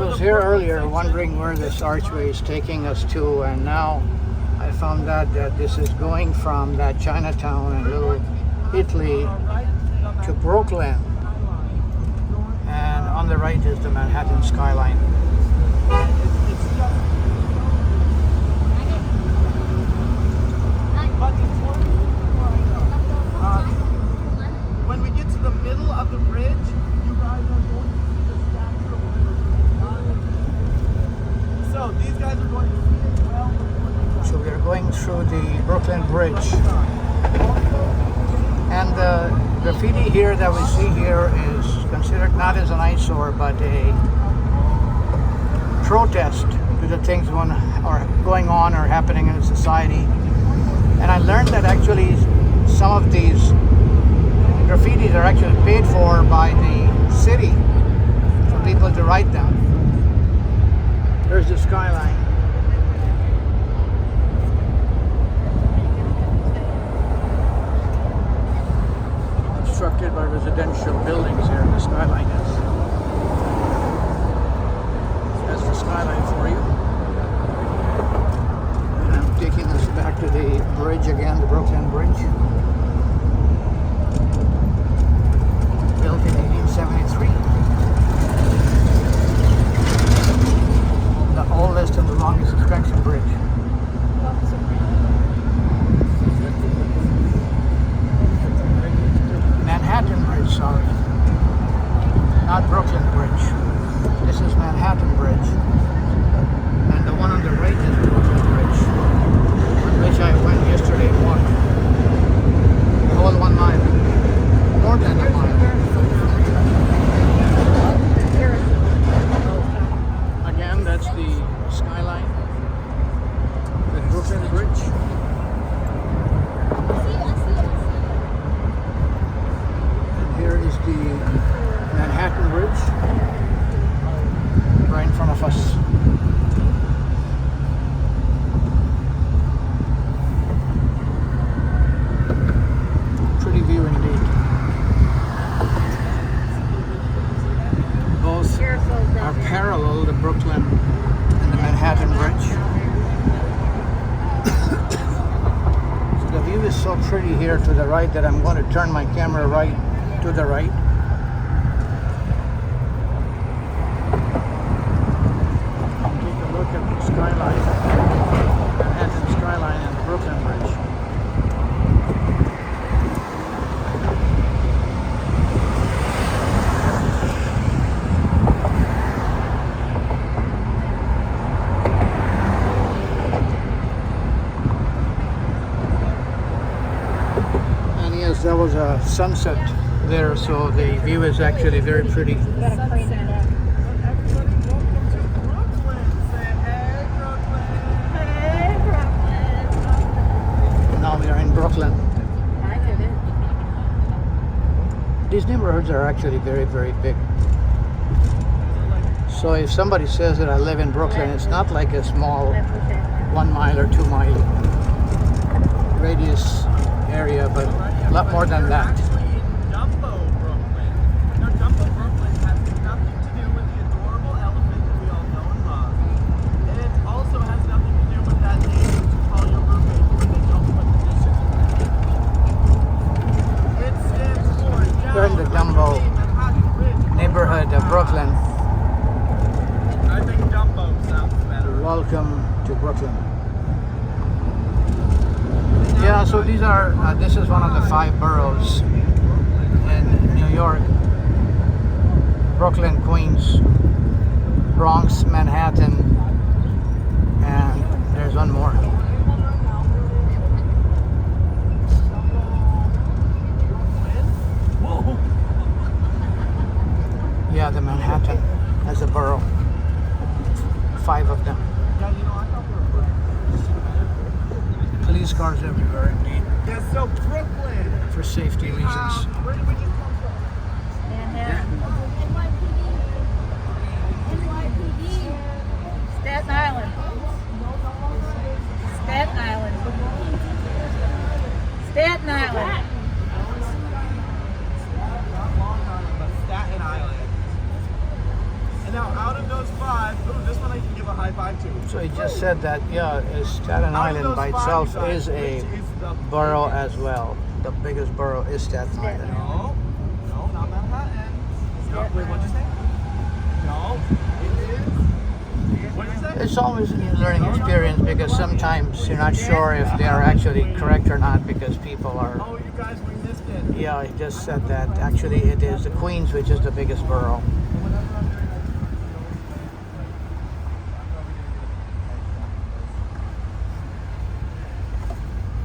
was here earlier wondering where this archway is taking us to, and now I found out that this is going from that Chinatown in Little Italy to Brooklyn. And on the right is the Manhattan skyline. When we get to the middle of the bridge, you guys are going to see the Statue of Liberty. So these guys are going to see it well. So we're going through the Brooklyn Bridge. And the graffiti here that we see here is considered not as an eyesore, but a protest to the things going on or happening in society. And I learned that actually some of these graffitis are actually paid for by the city for people to write them. There's the skyline. Constructed by residential buildings here, the skyline is. That's the skyline for you. And I'm taking us back to the bridge again, the Brooklyn Bridge. Built in 1873. The oldest and the longest suspension bridge. Manhattan Bridge, sorry. Not Brooklyn Bridge. This is Manhattan Bridge. And the one on the right is Brooklyn Bridge, on which I went yesterday and walked. The whole 1 mile. More than a mile. Again, that's the skyline. The Brooklyn Bridge. Here is the Manhattan Bridge, right in front of us. Pretty view indeed. Both are parallel, the Brooklyn and the Manhattan Bridge. So the view is so pretty here to the right that I'm going to turn my camera right to the right. Take a look at the skyline, Manhattan skyline and the Brooklyn Bridge. And yes, that was a sunset there, so the view is actually very pretty. Now we are in Brooklyn. These neighborhoods are actually very, very big. So if somebody says that I live in Brooklyn, it's not like a small 1 mile or 2 mile radius area, but a lot more than that. We're in the Dumbo neighborhood of Brooklyn. I think Dumbo sounds better. Welcome to Brooklyn. Yeah, so this is one of the 5 boroughs in New York. Brooklyn, Queens, Bronx, Manhattan, and there's one more. Yeah, the Manhattan as a borough. 5 of them. Police cars everywhere indeed. Yeah, so Brooklyn. For safety reasons. Where did we just come from? Manhattan. Staten Island. Staten Island. Staten Island. Not Long Island, but Staten Island. And now out of those 5, So he just said that, yeah, Staten Island by itself is a borough as well. The biggest borough is Staten Island. No, no, not Manhattan. No, wait, what'd you say? No, it is. What did you say? It's always a learning experience because sometimes you're not sure if they are actually correct or not because people are. Oh, you guys, we missed it. Yeah, he just said that actually it is the Queens which is the biggest borough.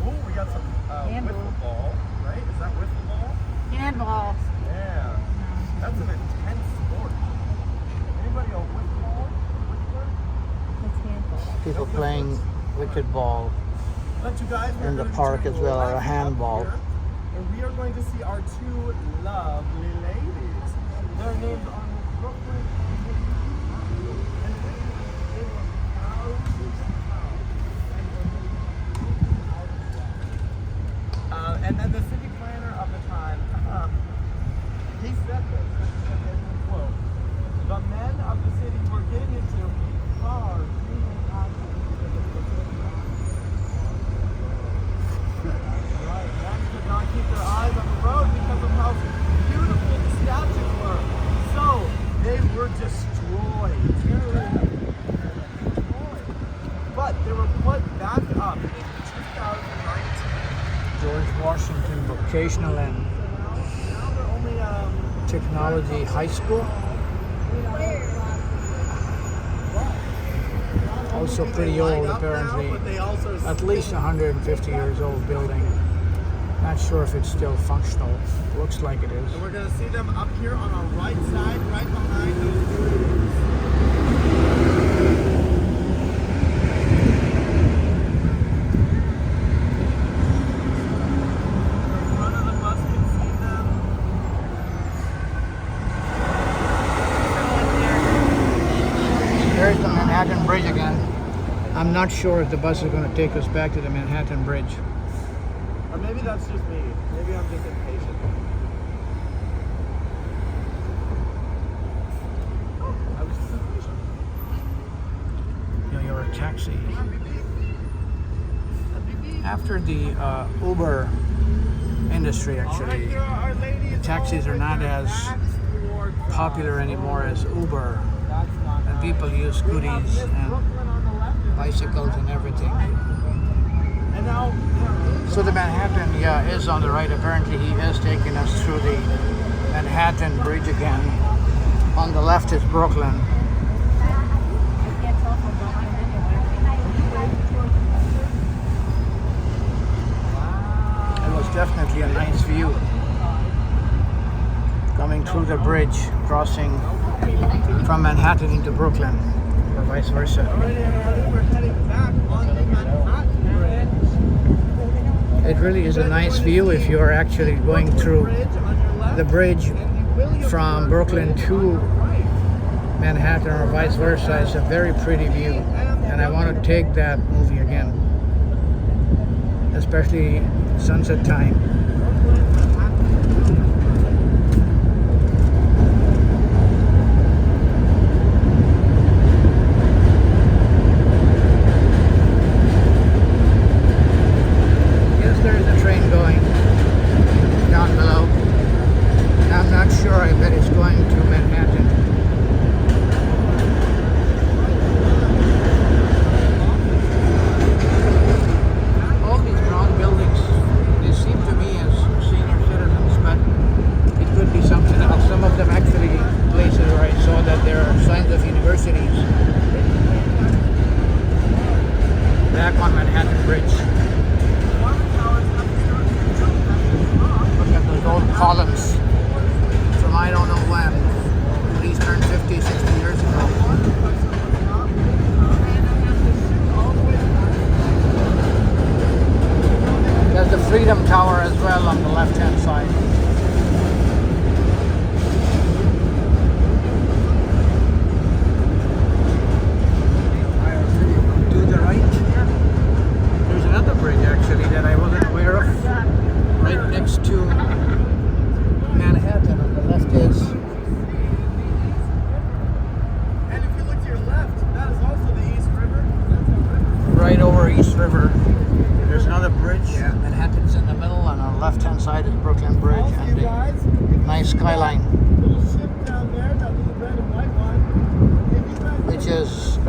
Oh, we got some wiffle ball, right? Is that wiffle ball? Handball. Yeah. That's an intense sport. Anybody a wiffle ball? Whistler? It's handball. People playing wicket ball But you guys, we're in the going park to as well, or a left up handball. here, and we are going to see our two lovely ladies. Their names are Miss Brooklyn and Miss and they were and then the city planner of the time, he said this. This is a quote. The men of the city were getting into cars, being right. Men could not keep their eyes on the road because of how beautiful the statues were. So they were destroyed. But they were put back up in 2019. George Washington Vocational and Now they're only Technology High School. Also pretty old apparently. But they also At least 150 years old building. Not sure if it's still functional. Looks like it is. And we're gonna see them up here on our right side, right behind those trees. The front of the bus can see them. There's the Manhattan Bridge again. I'm not sure if the bus is going to take us back to the Manhattan Bridge. Or maybe that's just me. Maybe I'm just impatient. Oh, I was just impatient. You're a taxi. After the Uber industry, All right, actually, here are our ladies. taxis are not as popular anymore as Uber. That's not And people use We have scooties Miss and Brooklyn on the left and bicycles and everything. And now, So the Manhattan, yeah, is on the right. Apparently he is taking us through the Manhattan Bridge again. On the left is Brooklyn. I can't tell from behind anyway. It was definitely a nice view. Coming through the bridge, crossing from Manhattan into Brooklyn, or vice versa. we're heading back on the Manhattan Bridge. It really is a nice view if you are actually going through Bridge on your left, the bridge and the Williamsburg from Brooklyn Bridge to on your right. Manhattan or vice versa. It's a very pretty view, and I want to take that movie again, especially sunset time. Yes, there is a train going down below. I'm not sure. I bet it's going to Manhattan. All these brown buildings, they seem to me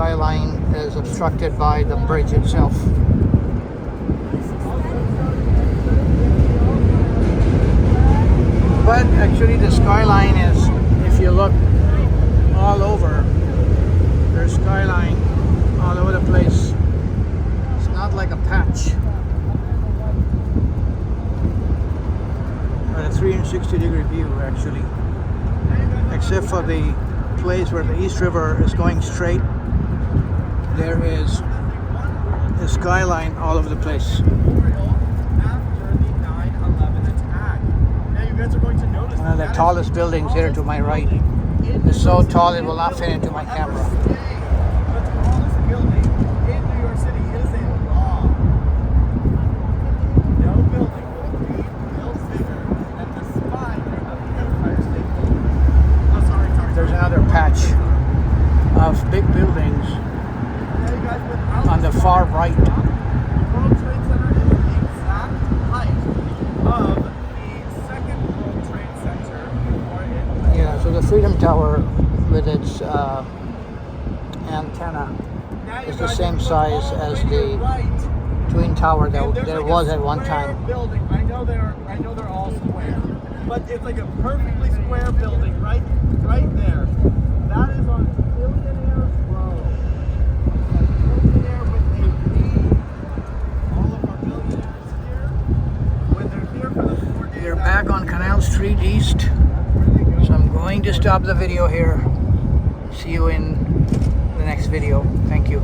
skyline is obstructed by the bridge itself. But actually the skyline is, if you look all over, there's skyline all over the place. It's not like a patch. Or a 360-degree view actually. Except for the place where the East River is going straight, there is a skyline all over the place. After the 9/11 attack. Now you guys are going to notice One of the tallest buildings here to my right. It's so tall it will not fit into my camera. The tallest building in New York City is a law. No building will be built bigger than the spine of the Empire State Building. Oh, sorry. There's another patch of big buildings Now you guys, without on the far right. the World Trade Center is the exact height of the second World Trade Center before it. Yeah, so the Freedom Tower with its antenna Now you is the guys same look size all as the way to your the right. Twin Tower And that there's there like was a at one square time. Building. I know they're all square, but it's like a perfectly square building right there. That is on Billionaires Row. Billionaire with a B. All of our billionaires here, when they're here for the 4 days. We're back on Canal Street East, so I'm going to stop the video here. See you in the next video. Thank you.